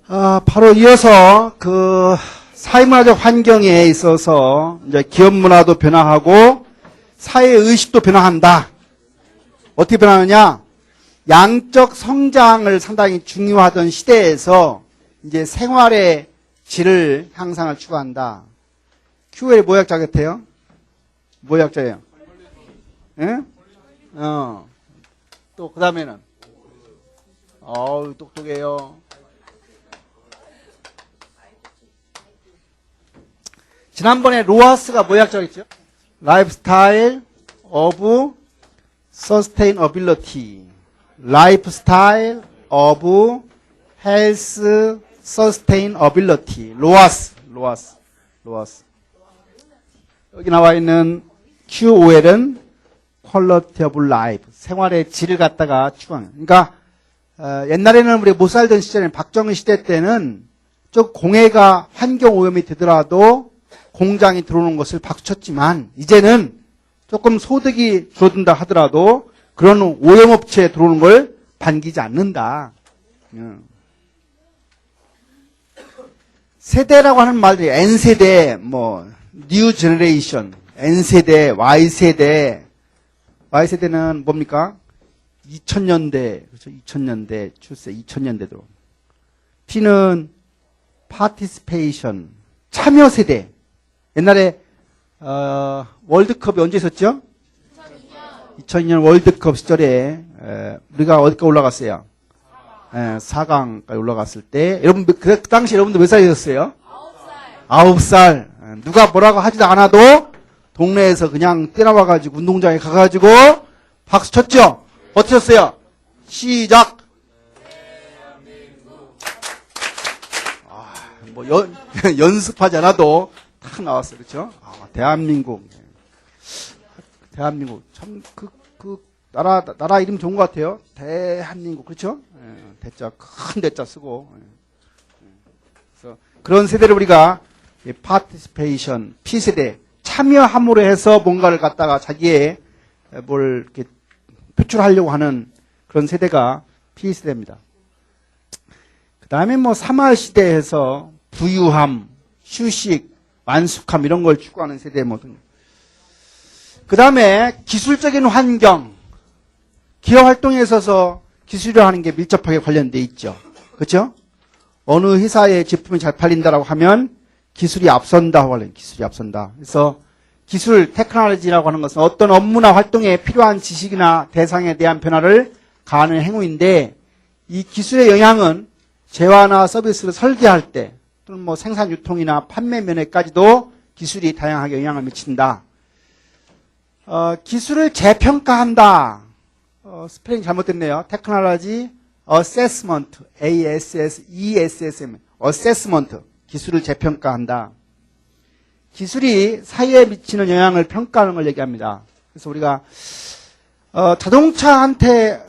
바로 이어서 그 사회문화적 환경에 있어서 이제 기업 문화도 변화하고 사회 의식도 변화한다. 어떻게 변화하느냐? 양적 성장을 상당히 중요하던 시대에서 이제 생활의 질을 향상을 추구한다. QL 뭐 약자 같아요? 뭐 약자예요? 예? 또 그 다음에는 똑똑해요. 지난번에 로하스가 뭐 약자겠죠? 라이프스타일 오브 서스테이너빌리티. 라이프스타일 오브 헬스 서스테이너빌리티. 로하스. 여기 나와 있는 QOL은 퀄리티 오브 라이프. 생활의 질을 갖다가 추구하는. 그러니까 옛날에는 우리 못 살던 시절에 박정희 시대 때는 저 공해가 환경 오염이 되더라도 공장이 들어오는 것을 박수쳤지만 이제는 조금 소득이 줄어든다 하더라도 그런 오염업체에 들어오는 걸 반기지 않는다. 세대라고 하는 말들이 N세대, 뉴 제너레이션, N세대, Y세대. Y세대는 뭡니까? 2000년대, 그렇죠? 2000년대 출세, 2000년대도. T는 파티시페이션, 참여 세대. 옛날에 월드컵이 언제 있었죠? 2002년 월드컵 시절에 우리가 어디까지 올라갔어요? 4강까지 올라갔을 때 여러분 그 당시 여러분들 몇 살이셨어요? 9살. 누가 뭐라고 하지도 않아도 동네에서 그냥 뛰어나와가지고 운동장에 가가지고 박수 쳤죠? 어떻게 쳤어요? 시작! 연습하지 않아도 탁 나왔어요. 그렇죠? 대한민국 참 나라 이름 좋은 것 같아요. 대한민국. 그렇죠? 대자 큰 대자 쓰고. 그래서 그런 세대를 우리가 파티시페이션 P세대 참여함으로 해서 뭔가를 갖다가 자기의 뭘 이렇게 표출하려고 하는 그런 세대가 P세대입니다. 그 다음에 사마을 시대에서 부유함, 휴식, 만숙함 이런 걸 추구하는 세대 모든. 그 다음에 기술적인 환경, 기업 활동에 있어서 기술이라고 하는 게 밀접하게 관련돼 있죠. 그렇죠? 어느 회사의 제품이 잘 팔린다라고 하면 기술이 앞선다. 기술이 앞선다. 그래서 기술, 테크놀로지라고 하는 것은 어떤 업무나 활동에 필요한 지식이나 대상에 대한 변화를 가하는 행위인데 이 기술의 영향은 재화나 서비스를 설계할 때 또는 생산 유통이나 판매 면에까지도 기술이 다양하게 영향을 미친다. 기술을 재평가한다. 스펠링 잘못됐네요. 테크놀로지 어세스먼트, ASSESSM, 어세스먼트. 기술을 재평가한다. 기술이 사회에 미치는 영향을 평가하는 걸 얘기합니다. 그래서 우리가 자동차한테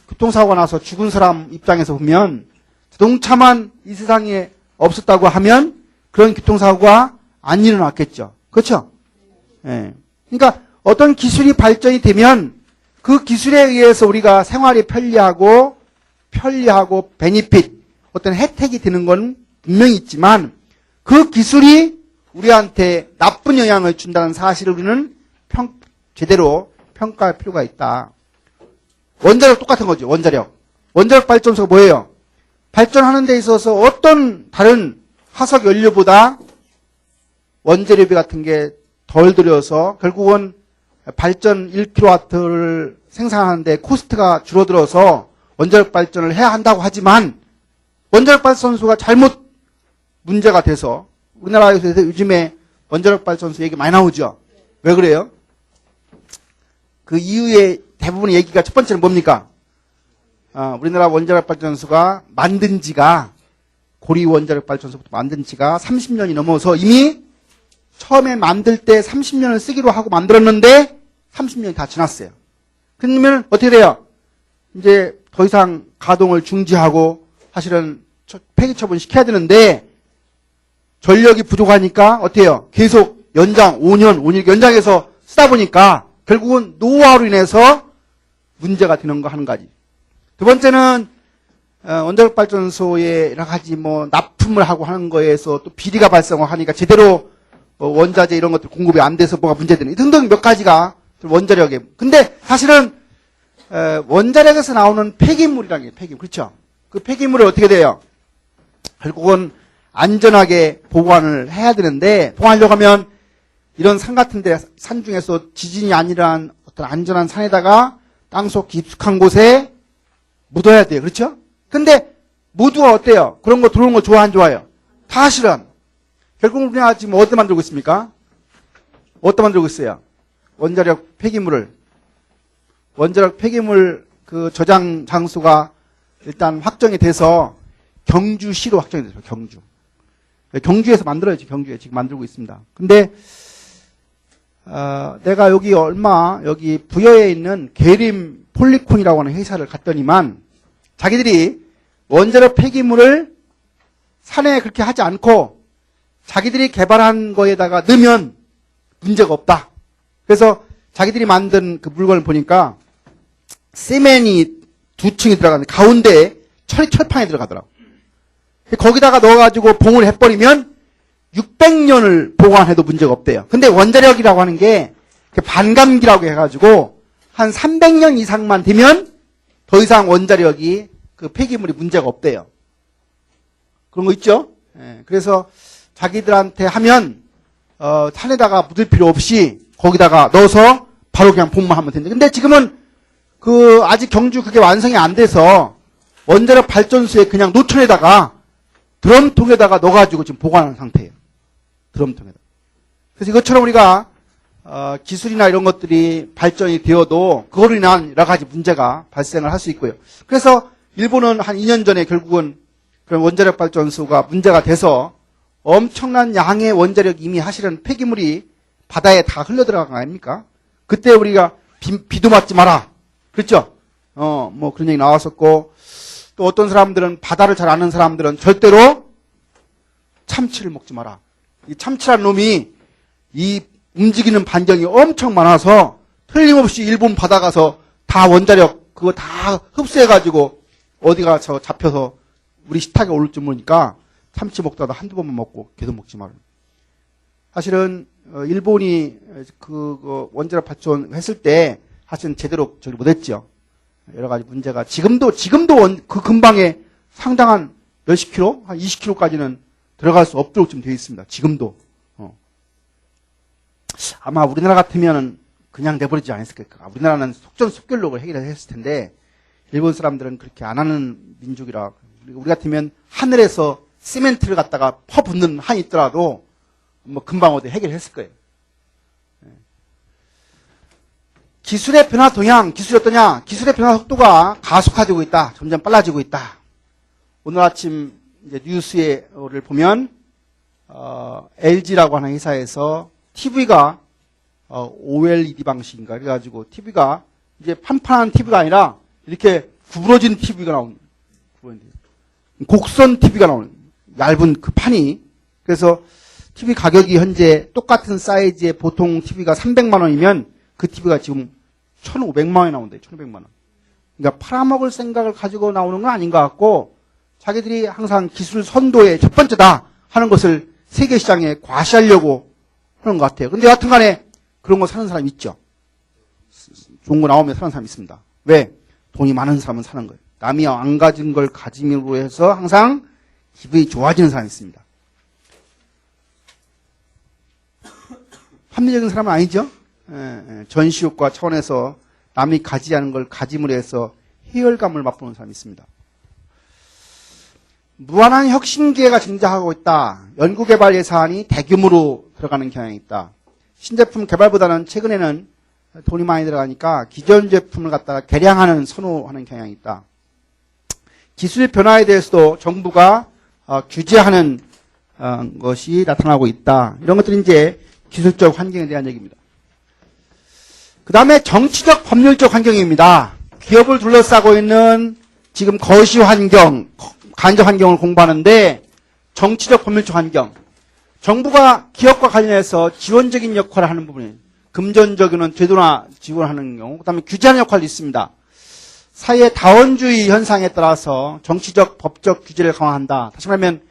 교통사고가 나서 죽은 사람 입장에서 보면 자동차만 이 세상에 없었다고 하면 그런 교통사고가 안 일어났겠죠. 그렇죠? 예. 그러니까 어떤 기술이 발전이 되면 그 기술에 의해서 우리가 생활이 편리하고 베니핏, 어떤 혜택이 되는 건 분명히 있지만 그 기술이 우리한테 나쁜 영향을 준다는 사실을 우리는 제대로 평가할 필요가 있다. 원자력 똑같은 거죠. 원자력 발전소가 뭐예요? 발전하는 데 있어서 어떤 다른 화석 연료보다 원재료비 같은 게 덜 들여서 결국은 발전 1kW를 생산하는데 코스트가 줄어들어서 원자력 발전을 해야 한다고 하지만 원자력 발전소가 잘못 문제가 돼서 우리나라에서 요즘에 원자력 발전소 얘기 많이 나오죠. 왜 그래요? 그 이유의 대부분의 얘기가 첫 번째는 뭡니까? 우리나라 원자력 발전소가 만든 지가 고리 원자력 발전소부터 만든 지가 30년이 넘어서 이미 처음에 만들 때 30년을 쓰기로 하고 만들었는데 30년이 다 지났어요. 그러면 어떻게 돼요? 이제 더 이상 가동을 중지하고 사실은 폐기 처분 시켜야 되는데 전력이 부족하니까 어떻게 해요? 계속 연장 5년 연장해서 쓰다 보니까 결국은 노후화로 인해서 문제가 되는 거 한 가지. 두 번째는 원자력 발전소에 여러 가지 뭐 납품을 하고 하는 거에서 또 비리가 발생하니까 제대로 원자재 이런 것들 공급이 안 돼서 뭐가 문제되는 등등 몇 가지가 원자력에. 근데 사실은 원자력에서 나오는 폐기물이라는 게 폐기물. 그렇죠? 그 폐기물을 어떻게 돼요? 결국은 안전하게 보관을 해야 되는데 보관하려고 하면 이런 산 같은 데 산 중에서 지진이 아니란 어떤 안전한 산에다가 땅속 깊숙한 곳에 묻어야 돼요. 그렇죠? 근데 모두가 어때요? 그런 거 들어오는 거 좋아 안 좋아요? 다 싫어. 결국 우리가 지금 어디다 만들고 있습니까? 어디다 만들고 있어요? 원자력 폐기물을. 원자력 폐기물 그 저장 장소가 일단 확정이 돼서 경주시로 확정이 됐어요. 경주. 경주에서 만들어야지. 경주에 지금 만들고 있습니다. 근데 내가 여기 부여에 있는 계림 폴리콘이라고 하는 회사를 갔더니만 자기들이 원자력 폐기물을 산에 그렇게 하지 않고 자기들이 개발한 거에다가 넣으면 문제가 없다. 그래서 자기들이 만든 그 물건을 보니까 세면이 2층이 들어가는데 가운데에 철판이 들어가더라고. 거기다가 넣어가지고 봉을 해버리면 600년을 보관해도 문제가 없대요. 근데 원자력이라고 하는 게 반감기라고 해가지고 한 300년 이상만 되면 더 이상 원자력이 그 폐기물이 문제가 없대요. 그런 거 있죠? 예, 그래서 자기들한테 하면 산에다가 묻을 필요 없이 거기다가 넣어서 바로 그냥 봉만 하면 된대. 근데 지금은 아직 경주 그게 완성이 안 돼서 원자력 발전소에 그냥 노천에다가 드럼통에다가 넣어가지고 지금 보관하는 상태예요. 드럼통에다. 그래서 이것처럼 우리가 기술이나 이런 것들이 발전이 되어도 그거로 인한 여러 가지 문제가 발생을 할 수 있고요. 그래서 일본은 한 2년 전에 결국은 그런 원자력 발전소가 문제가 돼서 엄청난 양의 원자력 이미 사실은 폐기물이 바다에 다 흘러 들어간 거 아닙니까? 그때 우리가 비도 맞지 마라. 그렇죠? 뭐 그런 얘기 나왔었고, 또 어떤 사람들은 바다를 잘 아는 사람들은 절대로 참치를 먹지 마라. 이 참치란 놈이 이 움직이는 반경이 엄청 많아서 틀림없이 일본 바다 가서 다 원자력 그거 다 흡수해가지고 어디 가서 잡혀서 우리 식탁에 오를 줄 모르니까 참치 먹다가 한두 번만 먹고 계속 먹지 마라. 사실은 일본이 그 원자력 발전 했을 때 사실은 제대로 저기 못했죠. 여러 가지 문제가 지금도 그 근방에 상당한 몇십 킬로, 한 20킬로까지는 들어갈 수 없도록 좀 되어 있습니다. 지금도. 아마 우리나라 같으면은 그냥 내버리지 않았을까. 우리나라는 속전속결로 해결했을 텐데 일본 사람들은 그렇게 안 하는 민족이라. 우리 같으면 하늘에서 시멘트를 갖다가 퍼붓는 한이 있더라도 뭐 금방 어디 해결했을 거예요. 기술의 변화 동향, 기술이 어떠냐? 기술의 변화 속도가 가속화되고 있다. 점점 빨라지고 있다. 오늘 아침 이제 뉴스를 보면 LG라고 하는 회사에서 TV가 OLED 방식인가 그래가지고 TV가 이제 판판한 TV가 아니라 이렇게 구부러진 TV가 나오는 곡선 TV가 나오는 얇은 그 판이. 그래서 TV 가격이 현재 똑같은 사이즈의 보통 TV가 300만 원이면 그 TV가 지금 1,500만 원이 나온대요. 1,500만 원. 그러니까 팔아먹을 생각을 가지고 나오는 건 아닌 것 같고 자기들이 항상 기술 선도의 첫 번째다 하는 것을 세계 시장에 과시하려고 하는 것 같아요. 근데 여하튼 간에 그런 거 사는 사람이 있죠. 좋은 거 나오면 사는 사람이 있습니다. 왜? 돈이 많은 사람은 사는 거예요. 남이 안 가진 걸 가짐으로 해서 항상 기분이 좋아지는 사람이 있습니다. 합리적인 사람은 아니죠. 전시효과 차원에서 남이 가지 않은 걸 가짐으로 해서 희열감을 맛보는 사람이 있습니다. 무한한 혁신 기회가 증가하고 있다. 연구개발 예산이 대규모로 들어가는 경향이 있다. 신제품 개발보다는 최근에는 돈이 많이 들어가니까 기존 제품을 갖다가 개량하는 선호하는 경향이 있다. 기술 변화에 대해서도 정부가 규제하는 것이 나타나고 있다. 이런 것들이 이제 기술적 환경에 대한 얘기입니다. 그 다음에 정치적 법률적 환경입니다. 기업을 둘러싸고 있는 지금 거시 환경, 간접 환경을 공부하는데 정치적 법률적 환경. 정부가 기업과 관련해서 지원적인 역할을 하는 부분이 금전적인 제도나 지원하는 경우, 그 다음에 규제하는 역할도 있습니다. 사회의 다원주의 현상에 따라서 정치적, 법적 규제를 강화한다. 다시 말하면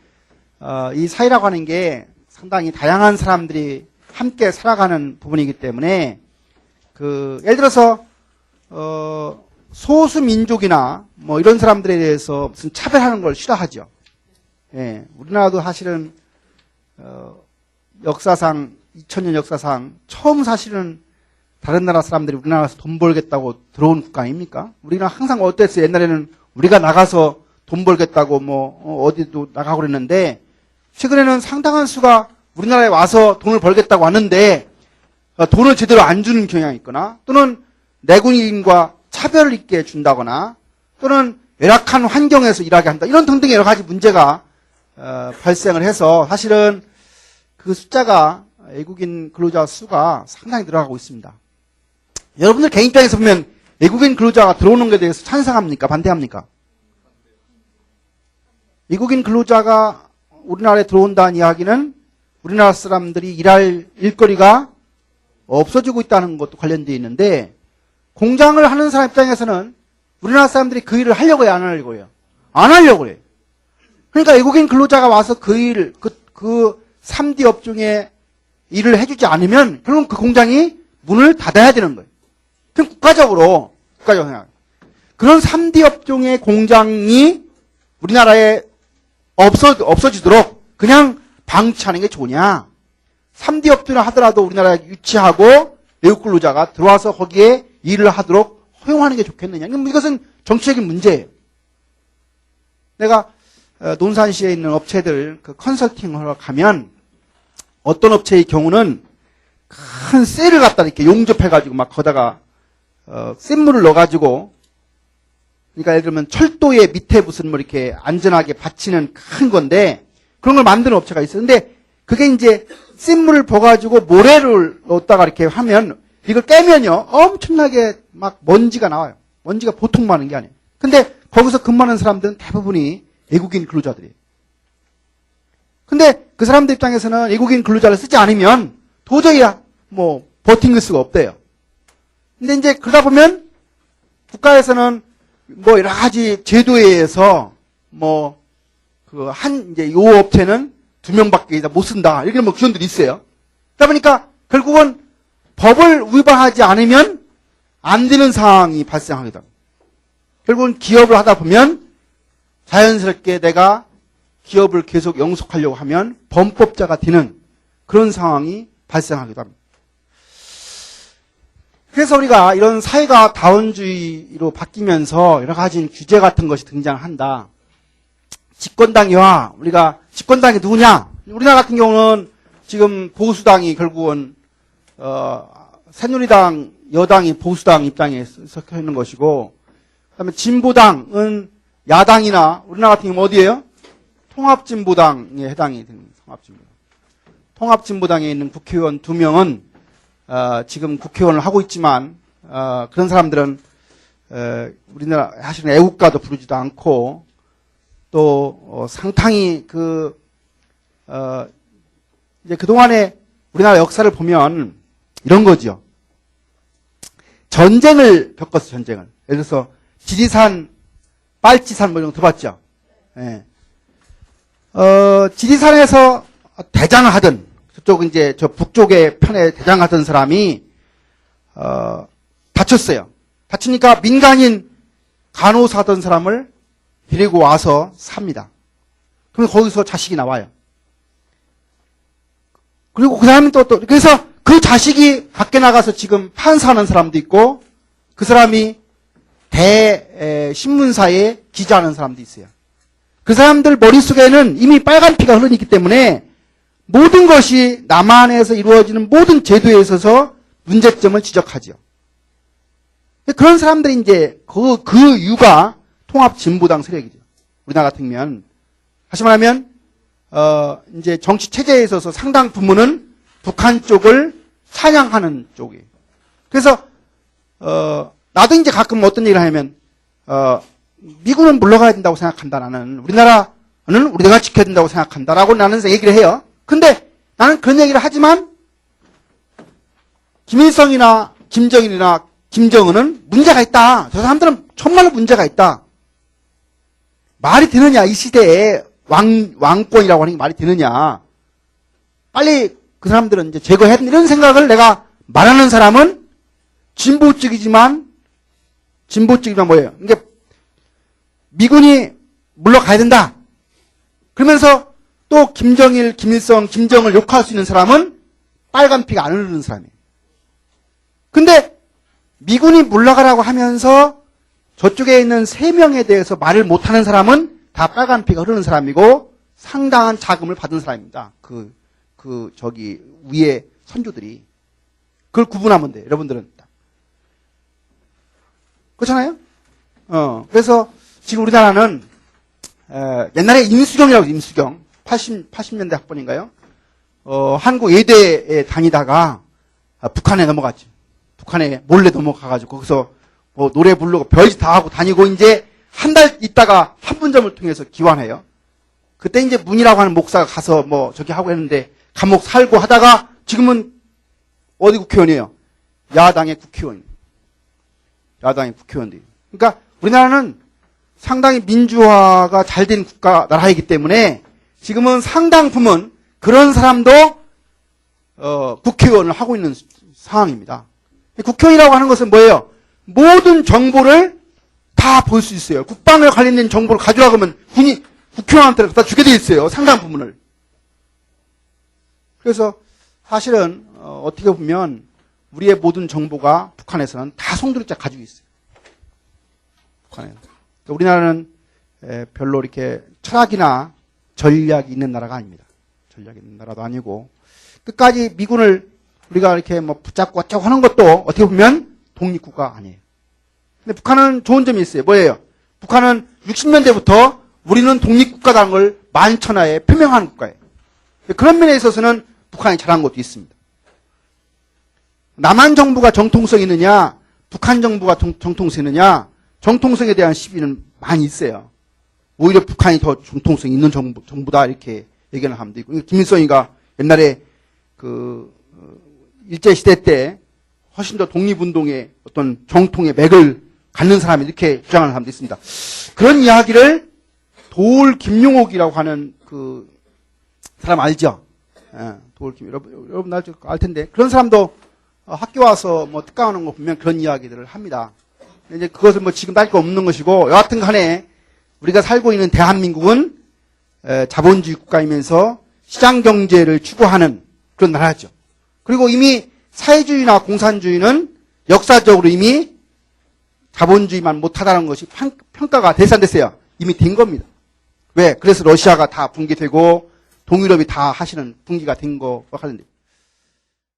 이 사회라고 하는 게 상당히 다양한 사람들이 함께 살아가는 부분이기 때문에 예를 들어서 소수 민족이나 뭐 이런 사람들에 대해서 무슨 차별하는 걸 싫어하죠. 예, 우리나라도 사실은 역사상 2000년 역사상 처음 사실은 다른 나라 사람들이 우리나라에서 돈 벌겠다고 들어온 국가 아닙니까? 우리는 항상 어땠어요? 옛날에는 우리가 나가서 돈 벌겠다고 뭐 어디도 나가고 그랬는데 최근에는 상당한 수가 우리나라에 와서 돈을 벌겠다고 하는데 돈을 제대로 안 주는 경향이 있거나 또는 내국인과 차별을 있게 준다거나 또는 열악한 환경에서 일하게 한다. 이런 등등의 여러 가지 문제가 발생을 해서 사실은 그 숫자가 외국인 근로자 수가 상당히 늘어가고 있습니다. 여러분들 개인 입장에서 보면 외국인 근로자가 들어오는 것에 대해서 찬성합니까? 반대합니까? 외국인 근로자가 우리나라에 들어온다는 이야기는 우리나라 사람들이 일할 일거리가 없어지고 있다는 것도 관련되어 있는데 공장을 하는 사람 입장에서는 우리나라 사람들이 그 일을 하려고 해요? 안 하려고 해요? 안 하려고 해요. 그러니까 외국인 근로자가 와서 그 일, 그 3D 업종에 일을 해주지 않으면 결국은 그 공장이 문을 닫아야 되는 거예요. 그럼 국가적으로 생각해요. 그런 3D 업종의 공장이 우리나라에 없어지도록 그냥 방치하는 게 좋으냐? 3D 업종을 하더라도 우리나라에 유치하고 외국 근로자가 들어와서 거기에 일을 하도록 허용하는 게 좋겠느냐? 이것은 정치적인 문제예요. 내가 논산시에 있는 업체들 컨설팅을 하러 가면 어떤 업체의 경우는 큰 쇠를 갖다 이렇게 용접해가지고 막 거다가 쇳물을 넣어가지고 그러니까 예를 들면 철도의 밑에 무슨 뭐 이렇게 안전하게 받치는 큰 건데 그런 걸 만드는 업체가 있어요. 근데 그게 이제 쇳물을 부어가지고 모래를 넣었다가 이렇게 하면 이걸 깨면요 엄청나게 막 먼지가 나와요. 먼지가 보통 많은 게 아니에요. 근데 거기서 근무하는 사람들은 대부분이 외국인 근로자들이에요. 근데 그 사람들 입장에서는 외국인 근로자를 쓰지 않으면 도저히 뭐 버티는 수가 없대요. 근데 이제 그러다 보면 국가에서는 뭐 여러 가지 제도에 의해서 뭐 이제 요 업체는 2명밖에 못 쓴다. 이렇게 뭐 규정들이 있어요. 그러다 보니까 결국은 법을 위반하지 않으면 안 되는 상황이 발생하게 됩니다. 결국은 기업을 하다 보면 자연스럽게 내가 기업을 계속 영속하려고 하면 범법자가 되는 그런 상황이 발생하기도 합니다. 그래서 우리가 이런 사회가 다원주의로 바뀌면서 여러 가지 규제 같은 것이 등장한다. 집권당이와 우리가 집권당이 누구냐? 우리나라 같은 경우는 지금 보수당이 결국은 새누리당 여당이 보수당 입장에 섞여 있는 것이고 그다음에 진보당은 야당이나 우리나라 같은 경우 어디예요? 통합진보당에 해당이 되는 통합진보당. 통합진보당에 있는 국회의원 2명은 지금 국회의원을 하고 있지만 그런 사람들은 우리나라 사실은 애국가도 부르지도 않고 또 상당히 이제 그동안에 우리나라 역사를 보면 이런 거죠. 전쟁을 겪었어, 전쟁을. 예를 들어서 지리산, 빨치산 뭐 이런 거 들어봤죠? 예. 지리산에서 대장을 하던 저쪽 이제 저 북쪽의 편에 대장하던 사람이 다쳤어요. 다치니까 민간인 간호사 하던 사람을 데리고 와서 삽니다. 그럼 거기서 자식이 나와요. 그리고 그 사람이 또 그래서 그 자식이 밖에 나가서 지금 판사하는 사람도 있고 그 사람이 신문사에 기자하는 사람도 있어요. 그 사람들 머릿속에는 이미 빨간 피가 흐르기 때문에 모든 것이 남한에서 이루어지는 모든 제도에 있어서 문제점을 지적하죠. 그런 사람들이 이제 그 이유가 통합진보당 세력이죠. 우리나라 같으면 다시 말하면 이제 정치 체제에 있어서 상당 부분은 북한 쪽을 찬양하는 쪽이에요. 그래서 나도 이제 가끔 어떤 얘기를 하냐면 미국은 물러가야 된다고 생각한다. 나는 우리나라는 우리가 지켜야 된다고 생각한다라고 나는 얘기를 해요. 근데 나는 그런 얘기를 하지만 김일성이나 김정일이나 김정은은 문제가 있다. 저 사람들은 정말로 문제가 있다. 말이 되느냐, 이 시대에 왕권이라고 하는 게 말이 되느냐. 빨리 그 사람들은 이제 제거해야 된다. 이런 생각을 내가 말하는 사람은 진보적이지만 뭐예요? 이게 미군이 물러가야 된다. 그러면서 또 김정일, 김일성, 김정을 욕할 수 있는 사람은 빨간 피가 안 흐르는 사람이에요. 근데 미군이 물러가라고 하면서 저쪽에 있는 3명에 대해서 말을 못하는 사람은 다 빨간 피가 흐르는 사람이고 상당한 자금을 받은 사람입니다. 저기 위에 선조들이. 그걸 구분하면 돼요. 여러분들은. 그렇잖아요? 그래서 지금 우리나라는 옛날에 임수경이라고 해요. 임수경. 80년대 학번인가요? 한국 예대에 다니다가 북한에 넘어갔죠. 북한에 몰래 넘어가가지고 거기서 뭐 노래 부르고 별짓 다 하고 다니고 이제 한 달 있다가 판문점을 통해서 기환해요. 그때 이제 문이라고 하는 목사가 가서 뭐 저기 하고 했는데 감옥 살고 하다가 지금은 어디 국회의원이에요? 야당의 국회의원. 야당의 국회의원들이. 그러니까 우리나라는 상당히 민주화가 잘 된 나라이기 때문에 지금은 상당품은 그런 사람도 국회의원을 하고 있는 상황입니다. 국회의원이라고 하는 것은 뭐예요? 모든 정보를 다 볼 수 있어요. 국방에 관련된 정보를 가져가고 하면 국회의원한테 갖다 주게 돼 있어요. 상당 부분을. 그래서 사실은 어떻게 보면 우리의 모든 정보가 북한에서는 다 송두리째 가지고 있어요. 북한에. 우리나라는 별로 이렇게 철학이나 전략이 있는 나라가 아닙니다. 전략이 있는 나라도 아니고 끝까지 미군을 우리가 이렇게 뭐 붙잡고 어쩌고 하는 것도 어떻게 보면 독립국가 아니에요. 근데 북한은 좋은 점이 있어요. 뭐예요? 북한은 60년대부터 우리는 독립국가라는 걸 만천하에 표명하는 국가예요. 그런 면에 있어서는 북한이 잘한 것도 있습니다. 남한 정부가 정통성이 있느냐, 북한 정부가 정통성이 있느냐, 정통성에 대한 시비는 많이 있어요. 오히려 북한이 더 정통성이 있는 정부다 이렇게 얘기를 하면 되고, 김일성이가 옛날에 일제시대 때 훨씬 더 독립운동의 어떤 정통의 맥을 갖는 사람이 이렇게 주장하는 사람도 있습니다. 그런 이야기를 도올 김용옥이라고 하는 그 사람 알죠? 여러분 알 텐데 그런 사람도 학교 와서 뭐 특강하는 거 보면 그런 이야기들을 합니다. 이제 그것은 뭐 지금 따질 거 없는 것이고 여하튼 간에 우리가 살고 있는 대한민국은 자본주의 국가이면서 시장 경제를 추구하는 그런 나라죠. 그리고 이미 사회주의나 공산주의는 역사적으로 이미 자본주의만 못하다는 것이 평가가 대산됐어요. 이미 된 겁니다. 왜? 그래서 러시아가 다 붕괴되고 동유럽이 다 하시는 붕괴가 된 거와 관련돼요.